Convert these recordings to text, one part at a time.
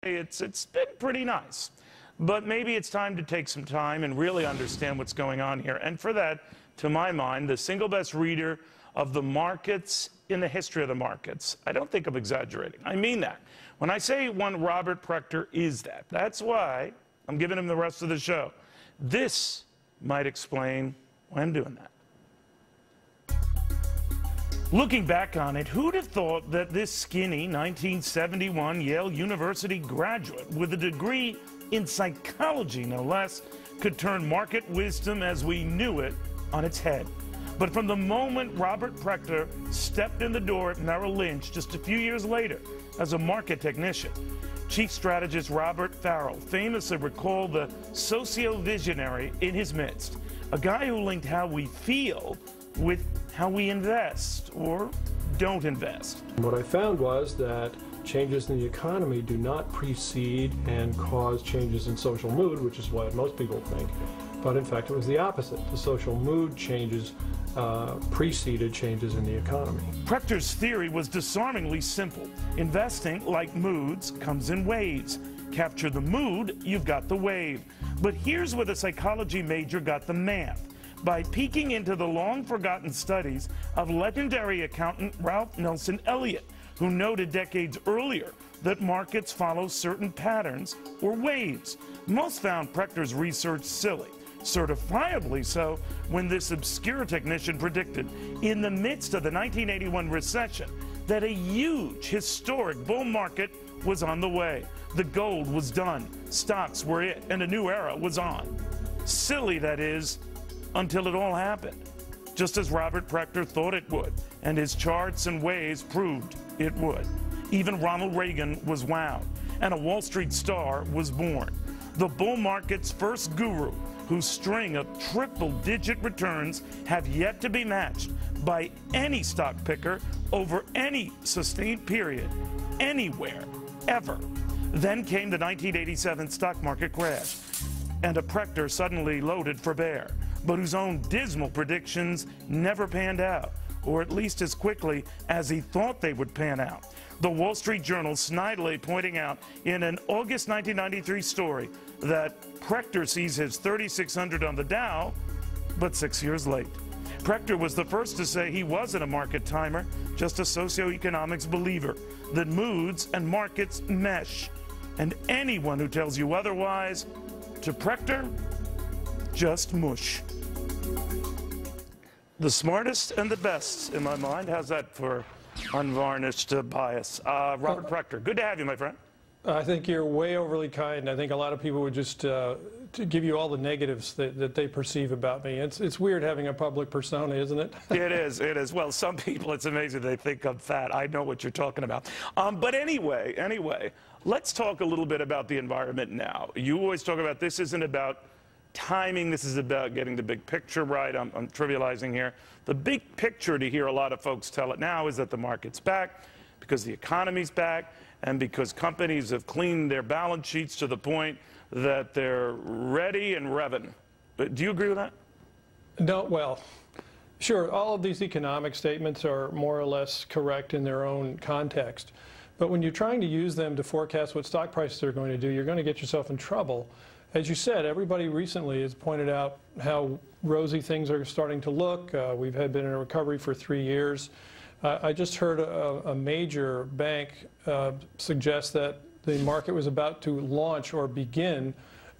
it's been pretty nice. But maybe it's time to take some time and really understand what's going on here. And for that, to my mind, the single best reader of the markets in the history of the markets, I don't think I'm exaggerating. I mean that. When I say one Robert Prechter is that, that's why I'm giving him the rest of the show. This might explain why I'm doing that. Looking back on it, who'd have thought that this skinny 1971 Yale University graduate with a degree in psychology, no less, could turn market wisdom as we knew it on its head? But from the moment Robert Prechter stepped in the door at Merrill Lynch just a few years later as a market technician, Chief Strategist Robert Farrell famously recalled the socio-visionary in his midst, a guy who linked how we feel with how we invest or don't invest. What I found was that changes in the economy do not precede and cause changes in social mood, which is what most people think. But in fact, it was the opposite. The social mood changes preceded changes in the economy. Prechter's theory was disarmingly simple. Investing, like moods, comes in waves. Capture the mood, you've got the wave. But here's where the psychology major got the math. By peeking into the long-forgotten studies of legendary accountant Ralph Nelson Elliott, who noted decades earlier that markets follow certain patterns or waves. Most found Prechter's research silly, certifiably so, when this obscure technician predicted, in the midst of the 1981 recession, that a huge, historic bull market was on the way. The gold was done, stocks were it, and a new era was on. Silly, that is, until it all happened, just as Robert Prechter thought it would, and his charts and waves proved it would. Even Ronald Reagan was wowed, and a Wall Street star was born. The bull market's first guru, whose string of triple-digit returns have yet to be matched by any stock picker over any sustained period, anywhere, ever. Then came the 1987 stock market crash, and a Prechter suddenly loaded for bear, but whose own dismal predictions never panned out, or at least as quickly as he thought they would pan out. The Wall Street Journal snidely pointing out in an August 1993 story that Prechter sees his 3,600 on the Dow, but 6 years late. Prechter was the first to say he wasn't a market timer, just a socioeconomics believer, that moods and markets mesh. And anyone who tells you otherwise, to Prechter, just mush. The smartest and the best, in my mind. How's that for unvarnished bias? Robert Prechter, good to have you, my friend. I think you're way overly kind. I think a lot of people would just to give you all the negatives that they perceive about me. It's weird having a public persona, isn't it? It is, it is. Well, some people, it's amazing, they think I'm fat. I know what you're talking about. But anyway, let's talk a little bit about the environment now. You always talk about this isn't about timing, this is about getting the big picture right. I'm trivializing here. The big picture, to hear a lot of folks tell it now, is that the market's back because the economy's back and because companies have cleaned their balance sheets to the point that they're ready and revving. Do you agree with that? No, well, sure, all of these economic statements are more or less correct in their own context. But when you're trying to use them to forecast what stock prices are going to do, you're going to get yourself in trouble. As you said, everybody recently has pointed out how rosy things are starting to look. We've been in a recovery for 3 years. I just heard a major bank suggest that the market was about to launch or begin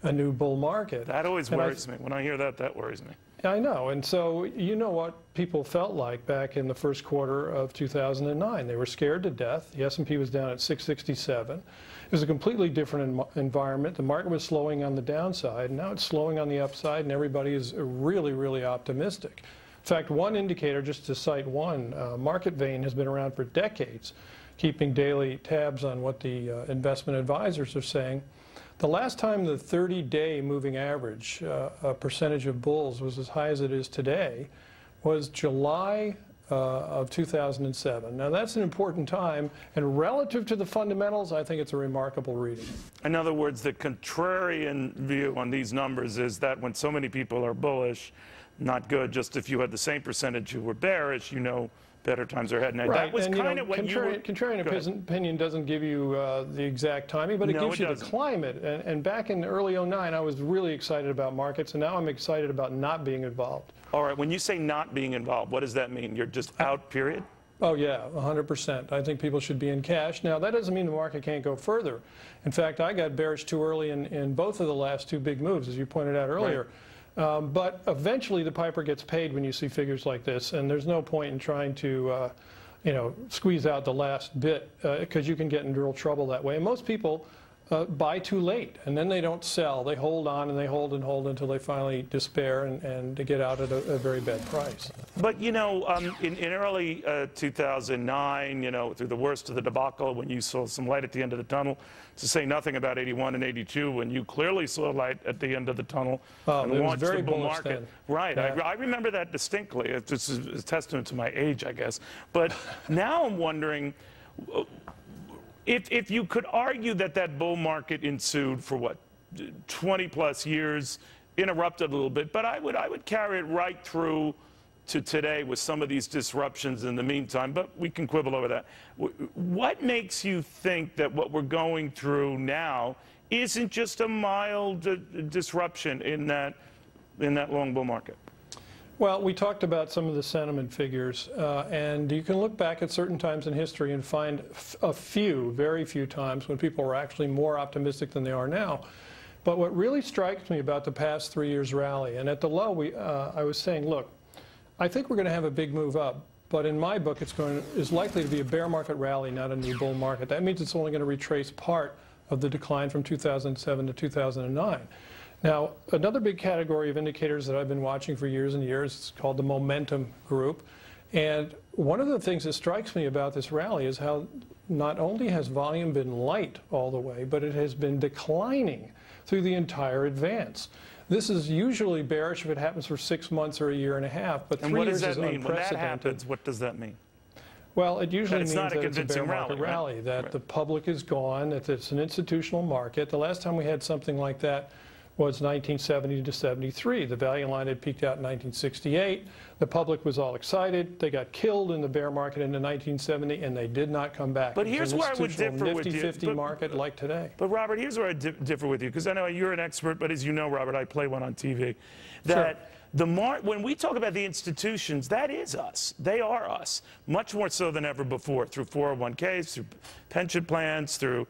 a new bull market. That always worries me. When I hear that, that worries me. I know. And so you know what people felt like back in the first quarter of 2009. They were scared to death. The S&P was down at 667. It was a completely different environment. The market was slowing on the downside. Now it's slowing on the upside, and everybody is really, really optimistic. In fact, one indicator, just to cite one, Market Vein has been around for decades, keeping daily tabs on what the investment advisors are saying. The last time the 30-day moving average, a percentage of bulls, was as high as it is today, was July of 2007. Now that's an important time, and relative to the fundamentals, I think it's a remarkable reading. In other words, the contrarian view on these numbers is that when so many people are bullish, not good. Just if you had the same percentage who were bearish, you know better times are ahead. Now, right. that was kind of what you were... Contrarian opinion doesn't give you the exact timing, but it gives you the climate. And back in early '09, I was really excited about markets, and now I'm excited about not being involved. All right, when you say not being involved, what does that mean? You're just out, period? Oh, yeah, 100%. I think people should be in cash. Now, that doesn't mean the market can't go further. In fact, I got bearish too early in both of the last two big moves, as you pointed out earlier. Right. But eventually, the piper gets paid when you see figures like this, and there's no point in trying to, squeeze out the last bit, because you can get in real trouble that way. And most people buy too late, and then they don't sell. They hold on and they hold and hold until they finally despair and they get out at a very bad price. But, in early 2009, through the worst of the debacle, when you saw some light at the end of the tunnel, to say nothing about 81 and 82, when you clearly saw light at the end of the tunnel and watched the bull market. Then. Right. Yeah. I remember that distinctly. It's a testament to my age, I guess. But now I'm wondering... If you could argue that bull market ensued for, what, 20-plus years, interrupted a little bit, but I would carry it right through to today with some of these disruptions in the meantime, but we can quibble over that. What makes you think that what we're going through now isn't just a mild disruption in that long bull market? Well, we talked about some of the sentiment figures, and you can look back at certain times in history and find a few, very few times when people were actually more optimistic than they are now. But what really strikes me about the past 3 years rally, and at the low, I was saying, look, I think we're going to have a big move up, but in my book, it's likely to be a bear market rally, not a new bull market. That means it's only going to retrace part of the decline from 2007 to 2009. Now, another big category of indicators that I've been watching for years and years is called the momentum group. And one of the things that strikes me about this rally is how not only has volume been light all the way, but it has been declining through the entire advance. This is usually bearish if it happens for 6 months or a year and a half, but 3 years is unprecedented. When that happens, what does that mean? Well, it usually means that it's a bear market rally, that the public is gone, that it's an institutional market. The last time we had something like that was 1970 to 73. The value line had peaked out in 1968. The public was all excited. They got killed in the bear market into 1970, and they did not come back. But here's where I would differ with you. Nifty 50 market like today. But Robert, here's where I differ with you, because I know you're an expert, but as you know, Robert, I play one on TV. That sure. When we talk about the institutions, that is us. They are us, much more so than ever before, through 401ks, through pension plans, through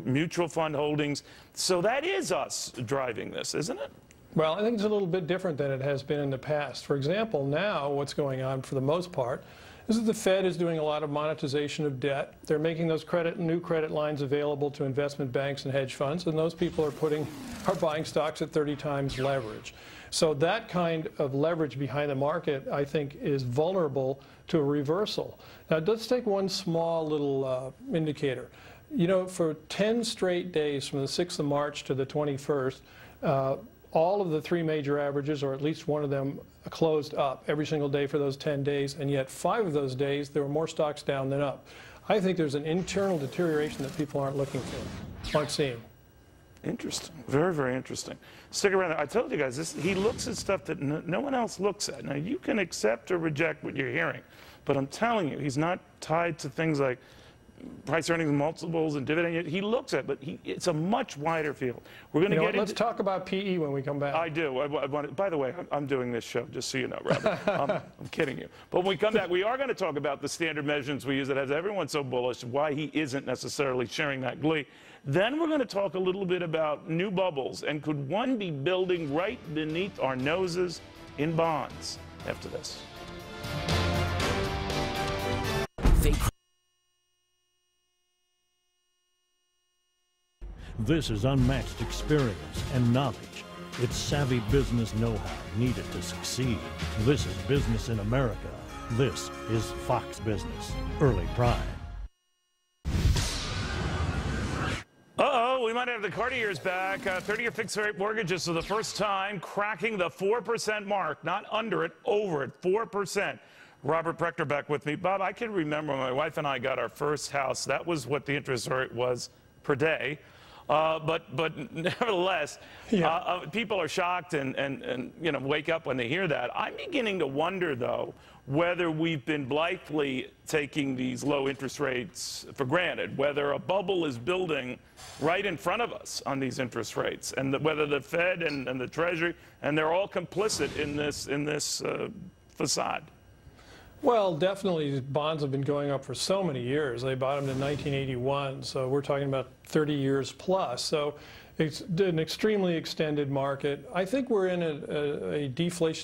mutual fund holdings. So that is us driving this, isn't it? Well, I think it's a little bit different than it has been in the past. For example, now what's going on for the most part is that the Fed is doing a lot of monetization of debt. They're making those new credit lines available to investment banks and hedge funds, and those people are buying stocks at 30 times leverage. So that kind of leverage behind the market, I think, is vulnerable to a reversal. Now, let's take one small little indicator. You know, for 10 straight days from the 6th of March to the 21st, all of the 3 major averages, or at least one of them, closed up every single day for those 10 days, and yet 5 of those days, there were more stocks down than up. I think there's an internal deterioration that people aren't looking for, aren't seeing. Interesting. Very, very interesting. Stick around. I told you guys, he looks at stuff that no one else looks at. Now, you can accept or reject what you're hearing, but I'm telling you, he's not tied to things like price earnings multiples and dividend. He looks at, but it's a much wider field. We're going to get into... Let's talk about PE when we come back. I do. By the way, I'm doing this show, just so you know, Robert. I'm kidding you. But when we come back, we are going to talk about the standard measurements we use that has everyone so bullish, why he isn't necessarily sharing that glee. Then we're going to talk a little bit about new bubbles, and could one be building right beneath our noses in bonds after this. This is unmatched experience and knowledge. It's savvy business know-how needed to succeed. This is Business in America. This is Fox Business. Early Prime. Uh-oh, we might have the Cartiers back. 30-year fixed-rate mortgages for the first time cracking the 4% mark. Not under it, over it, 4%. Robert Prechter back with me. Bob, I can remember when my wife and I got our first house. That was what the interest rate was per day. But nevertheless, Yeah. people are shocked and you know, wake up when they hear that. I'm beginning to wonder, though, whether we've been blithely taking these low interest rates for granted, whether a bubble is building right in front of us on these interest rates, and whether the Fed and the Treasury, and they're all complicit in this facade. Well, definitely bonds have been going up for so many years. They bottomed in 1981, so we're talking about 30 years plus. So it's an extremely extended market. I think we're in a deflation.